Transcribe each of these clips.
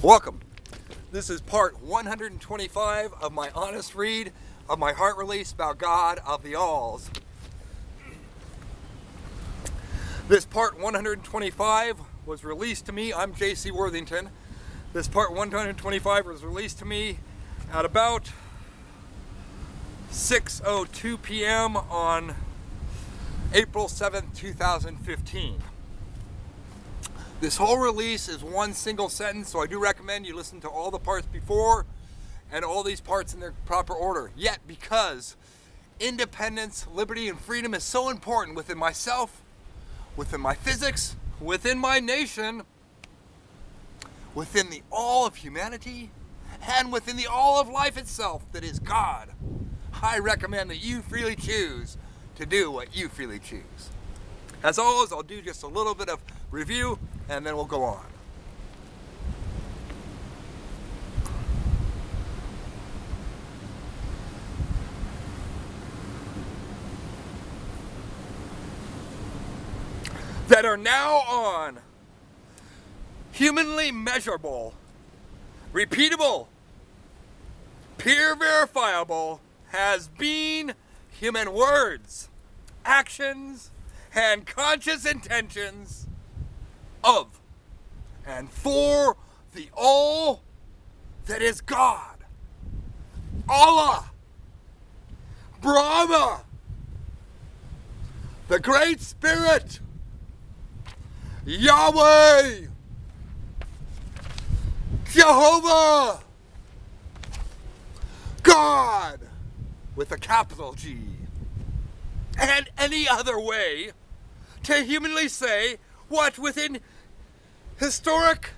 Welcome. This is part 125 of my honest read of my heart release about God of the Alls. This part 125 was released to me. I'm J.C. Worthington. This part 125 was released to me at about 6:02 p.m. on April 7th, 2015. This whole release is one single sentence, so I do recommend you listen to all the parts before and all these parts in their proper order. Yet, because independence, liberty, and freedom is so important within myself, within my physics, within my nation, within the all of humanity, and within the all of life itself that is God, I recommend that you freely choose to do what you freely choose. As always, I'll do just a little bit of review and then we'll go on. That are now on humanly measurable, repeatable, peer verifiable, has been human words, actions, and conscious intentions of and for the all that is God, Allah, Brahma, the Great Spirit, Yahweh, Jehovah, God with a capital G, and any other way to humanly say what within historic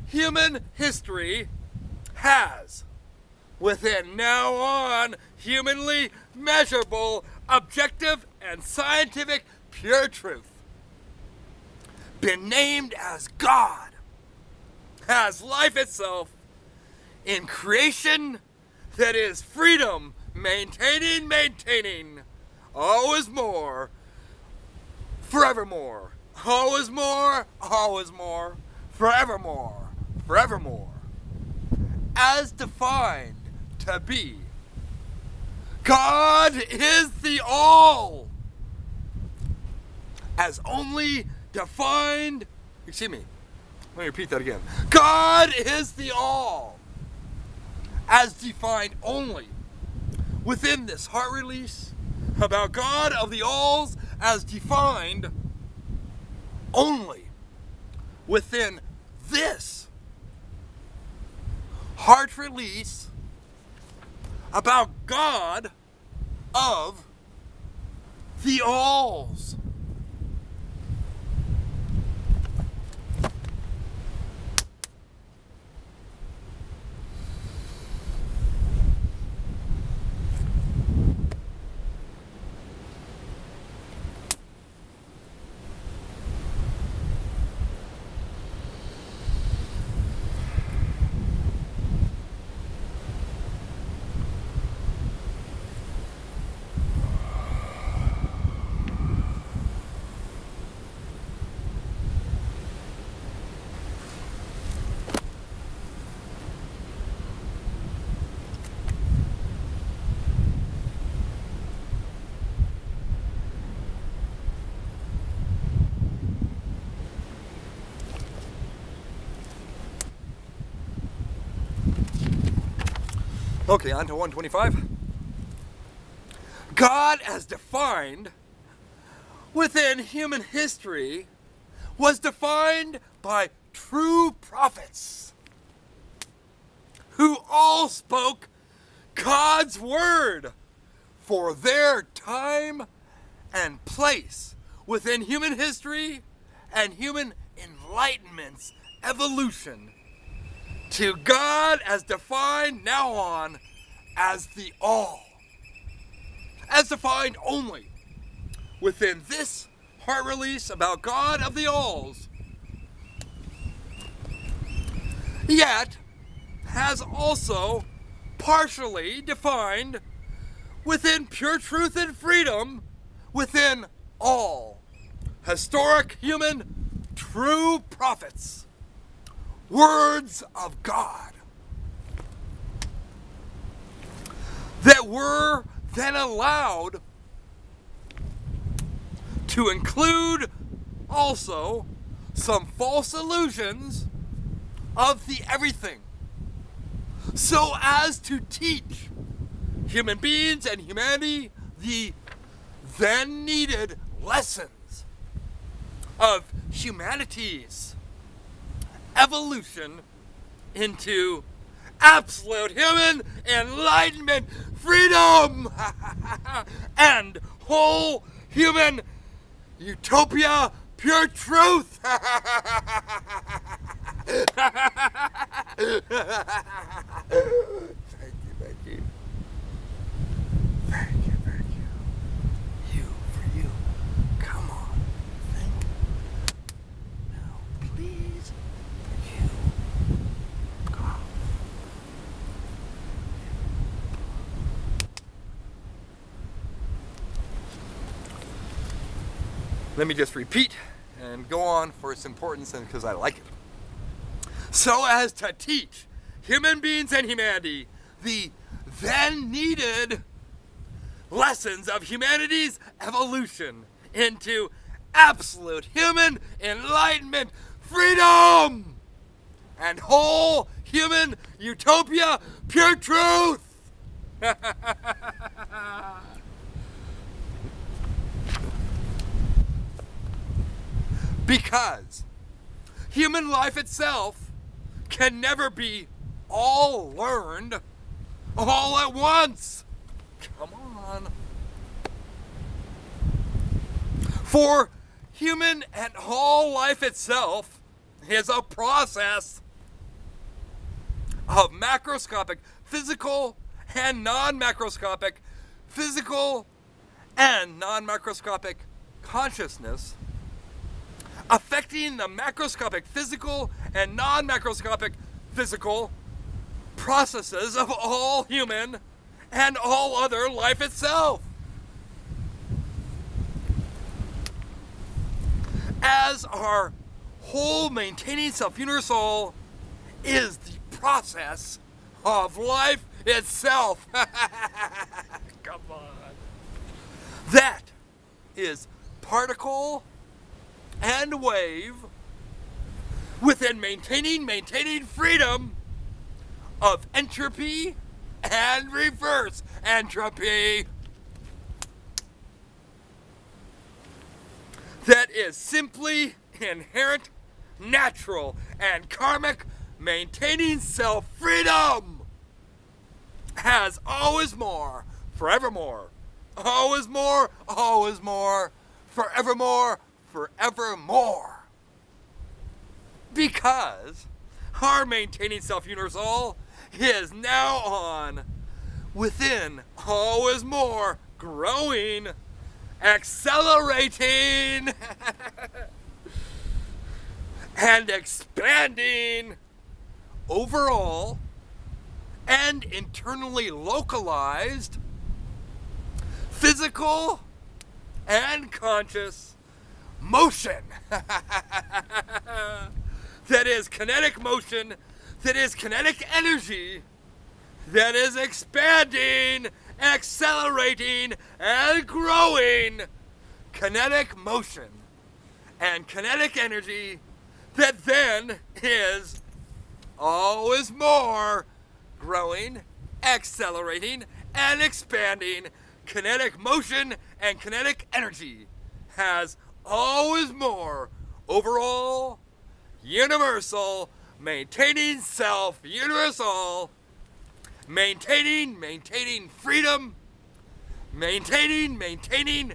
human history has, within now on humanly measurable, objective, and scientific pure truth, been named as God, as life itself, in creation that is freedom, maintaining, always more, forevermore, always more, forevermore, as defined to be. God is the all, as only defined, let me repeat that again. God is the all, as defined only within this heart release about God of the alls, as defined only within this heart release about God of the alls. Okay, on to 125. God as defined within human history was defined by true prophets who all spoke God's word for their time and place within human history and human enlightenment's evolution to God as defined now on as the all, as defined only within this heart release about God of the alls, yet has also partially defined within pure truth and freedom within all historic human true prophets words of God that were then allowed to include also some false illusions of the everything, so as to teach human beings and humanity the then needed lessons of humanity's evolution into absolute human enlightenment, freedom, and whole human utopia, pure truth. Thank you, thank you. Thank you, thank you. You, for you. Come on, think. Now, please, for you. Come. Let me just repeat and go on for its importance and because I like it. So as to teach human beings and humanity the then needed lessons of humanity's evolution into absolute human enlightenment, freedom, and whole human utopia, pure truth. Because human life itself can never be all learned all at once. Come on. For human and all life itself is a process of macroscopic, physical and non-macroscopic, physical and non-macroscopic consciousness affecting the macroscopic physical and non-macroscopic physical processes of all human and all other life itself. As our whole maintaining self-universal is the process of life itself. Come on. That is particle and wave within maintaining freedom of entropy and reverse entropy. That is simply inherent, natural, and karmic maintaining self-freedom as always more, forevermore. Always more, forevermore, forevermore. Because our maintaining self-universal is now on within always more, growing, accelerating, and expanding overall and internally localized physical and conscious motion. That is kinetic motion, that is kinetic energy, that is expanding, accelerating, and growing kinetic motion and kinetic energy that then is always more growing, accelerating, and expanding kinetic motion and kinetic energy has always more overall, universal, maintaining self, universal, maintaining freedom, maintaining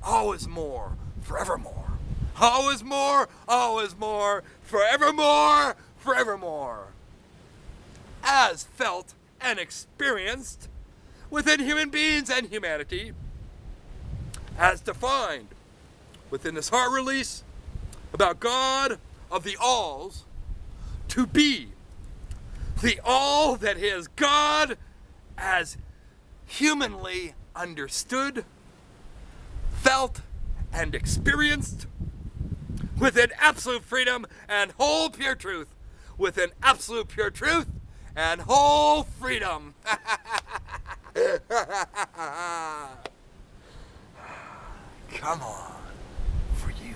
always more, forevermore. Always more, forevermore. As felt and experienced within human beings and humanity, as defined within this heart release about God of the alls, to be the all that is God as humanly understood, felt, and experienced within absolute freedom and whole pure truth, within absolute pure truth and whole freedom. Come on, for you,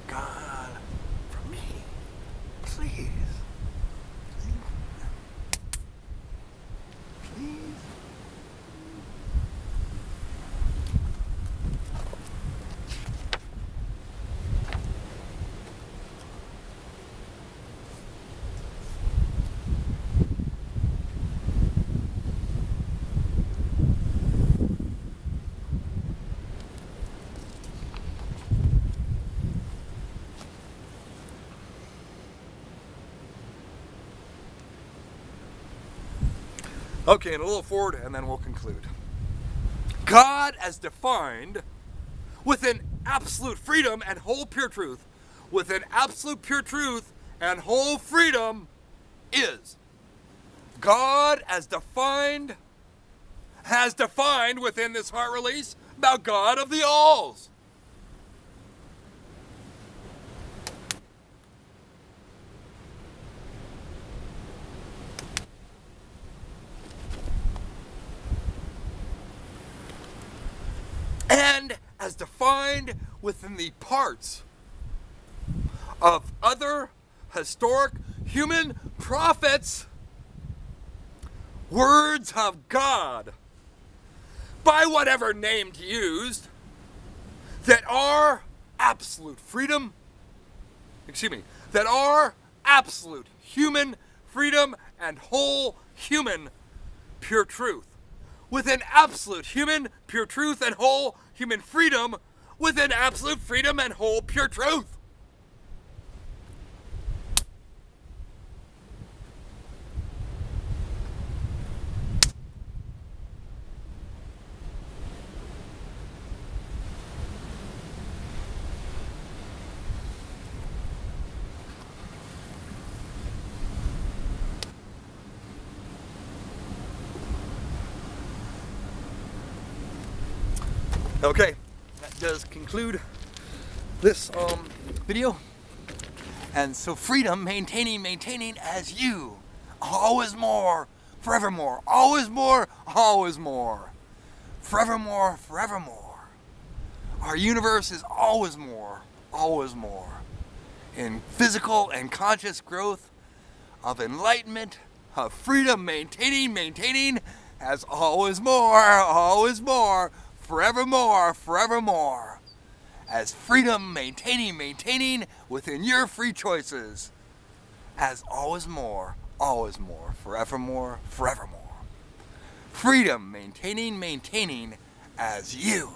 God, for me, please. Please. Okay, and a little forward, and then we'll conclude. God, as defined within absolute freedom and whole pure truth, within absolute pure truth and whole freedom, is God as defined, has defined within this heart release about God of the alls. And as defined within the parts of other historic human prophets, words of God, by whatever name used, that are absolute freedom, that are absolute human freedom and whole human pure truth. Within absolute human pure truth and whole human freedom, within absolute freedom and whole pure truth. Okay, that does conclude this video. And so freedom, maintaining as you, always more, forevermore, always more, always more, forevermore, forevermore. Our universe is always more, in physical and conscious growth of enlightenment, of freedom, maintaining as always more, forevermore, forevermore. As freedom, maintaining within your free choices. As always more, forevermore, forevermore. Freedom, maintaining as you.